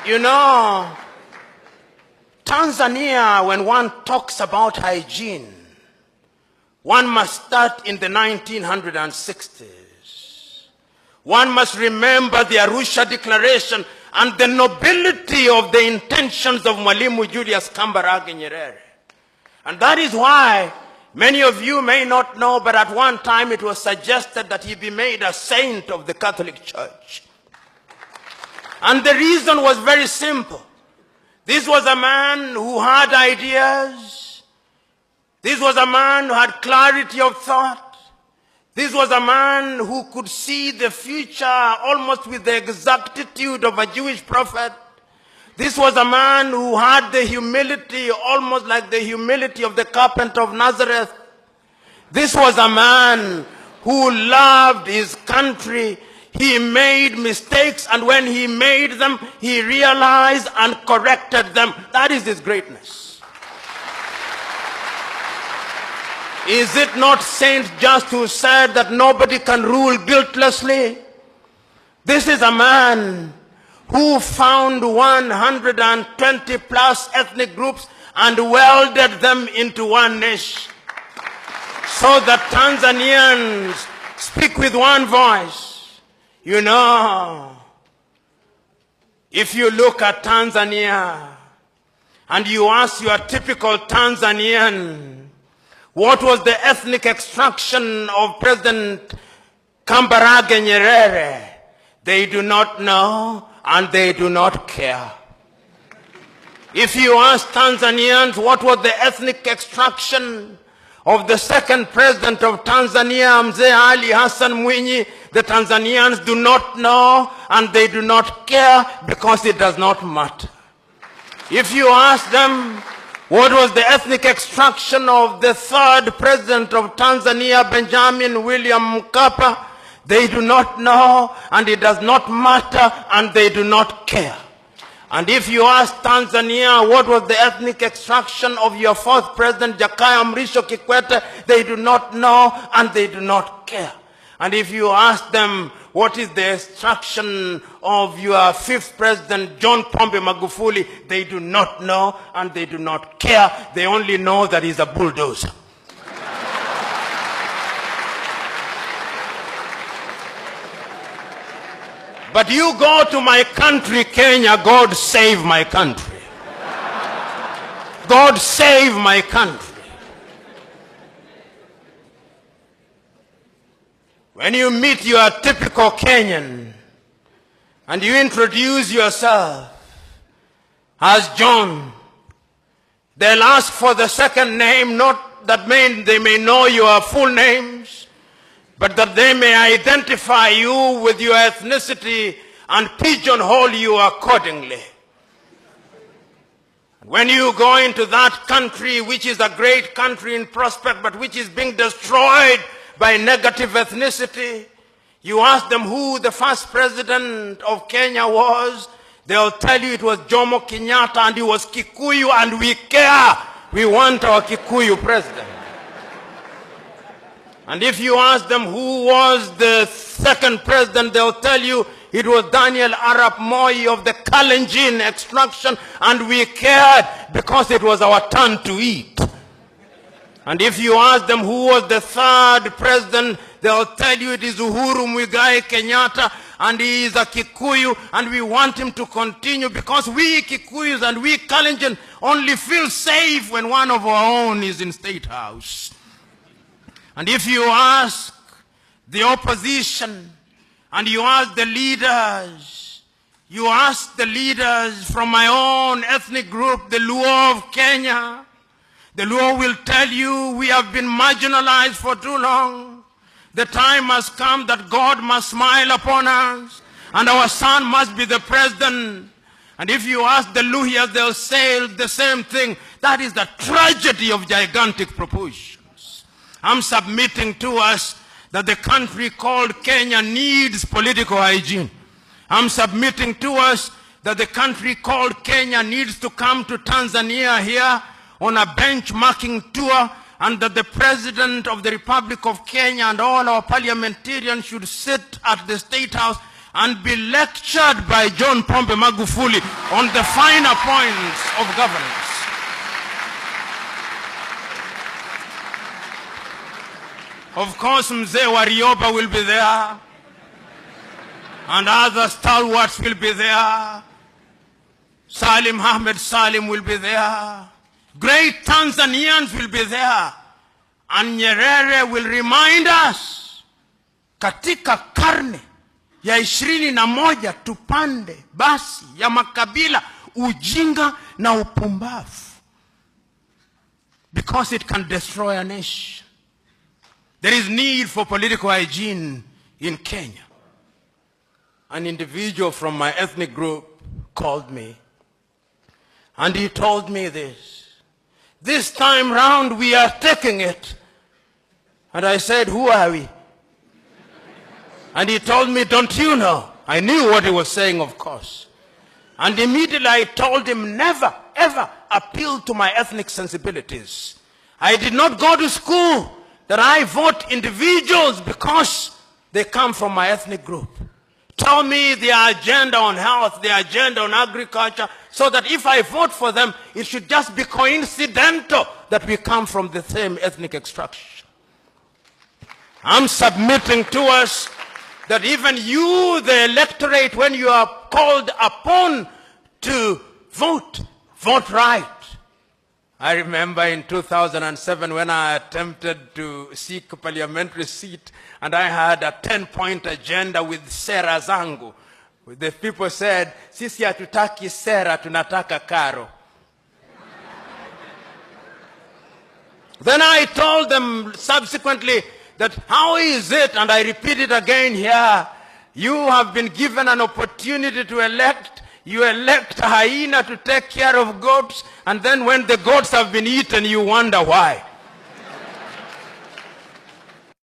You know, Tanzania, when one talks about hygiene, one must start in the 1960s. One must remember the Arusha Declaration and the nobility of the intentions of Mwalimu Julius Kambarage Nyerere. And that is why many of you may not know, but at one time it was suggested that he be made a saint of the Catholic Church. And the reason was very simple. This was a man who had ideas. This was a man who had clarity of thought. This was a man who could see the future almost with the exactitude of a Jewish prophet. This was a man who had the humility, almost like the humility of the carpenter of Nazareth. This was a man who loved his country. He made mistakes, and when he made them, he realized and corrected them. That is his greatness. Is it not Saint Just who said that nobody can rule guiltlessly? This is a man who found 120 plus ethnic groups and welded them into one nation, so that Tanzanians speak with one voice. You know, if you look at Tanzania and you ask your typical Tanzanian, what was the ethnic extraction of President Kambarage Nyerere? They do not know and they do not care. If you ask Tanzanians what was the ethnic extraction of the second president of Tanzania, Mzee Ali Hassan Mwinyi, the Tanzanians do not know and they do not care because it does not matter. If you ask them what was the ethnic extraction of the third president of Tanzania, Benjamin William Mkapa, they do not know and it does not matter and they do not care. And if you ask Tanzania what was the ethnic extraction of your fourth president, Jakaya Mrisho Kikwete, they do not know and they do not care. And if you ask them what is the extraction of your fifth president, John Pombe Magufuli, they do not know and they do not care. They only know that he's a bulldozer. But you go to my country, Kenya, God save my country. God save my country. When you meet your typical Kenyan and you introduce yourself as John, they'll ask for the second name, not that they may know your full names, but that they may identify you with your ethnicity and pigeonhole you accordingly. When you go into that country, which is a great country in prospect, but which is being destroyed by negative ethnicity, you ask them who the first president of Kenya was, they'll tell you it was Jomo Kenyatta and he was Kikuyu, and we care. We want our Kikuyu president. And if you ask them who was the second president, they'll tell you it was Daniel Arap Moi of the Kalenjin extraction, and we cared because it was our turn to eat. And if you ask them who was the third president, they'll tell you it is Uhuru Muigai Kenyatta, and he is a Kikuyu, and we want him to continue because we Kikuyus and we Kalenjin only feel safe when one of our own is in State House. And if you ask the opposition and you ask the leaders, from my own ethnic group, the Luo of Kenya, the Luo will tell you we have been marginalized for too long. The time has come that God must smile upon us and our son must be the president. And if you ask the Luhyas, they'll say the same thing. That is the tragedy of gigantic proportions. I'm submitting to us that the country called Kenya needs political hygiene. I'm submitting to us that the country called Kenya needs to come to Tanzania here on a benchmarking tour, and that the President of the Republic of Kenya and all our parliamentarians should sit at the State House and be lectured by John Pombe Magufuli on the finer points of governance. Of course, Mzee Warioba will be there, and other stalwarts will be there. Salim Ahmed Salim will be there. Great Tanzanians will be there. And Nyerere will remind us, katika karne ya 21 tupande basi ya makabila, ujinga na upumbavu, because it can destroy a nation. There is need for political hygiene in Kenya. An individual from my ethnic group called me, and he told me this. This time round we are taking it. And I said, who are we? And he told me, don't you know? I knew what he was saying, of course. And immediately I told him, never, ever appeal to my ethnic sensibilities. I did not go to school that I vote individuals because they come from my ethnic group. Tell me their agenda on health, their agenda on agriculture, so that if I vote for them, it should just be coincidental that we come from the same ethnic extraction. I'm submitting to us that even you, the electorate, when you are called upon to vote, vote right. I remember in 2007 when I attempted to seek a parliamentary seat, and I had a 10-point agenda with sera zangu. The people said, sisi hatutaki sera, tunataka karo. Then I told them subsequently that how is it, and I repeat it again here, you have been given an opportunity to elect. You elect a hyena to take care of goats, and then when the goats have been eaten, you wonder why.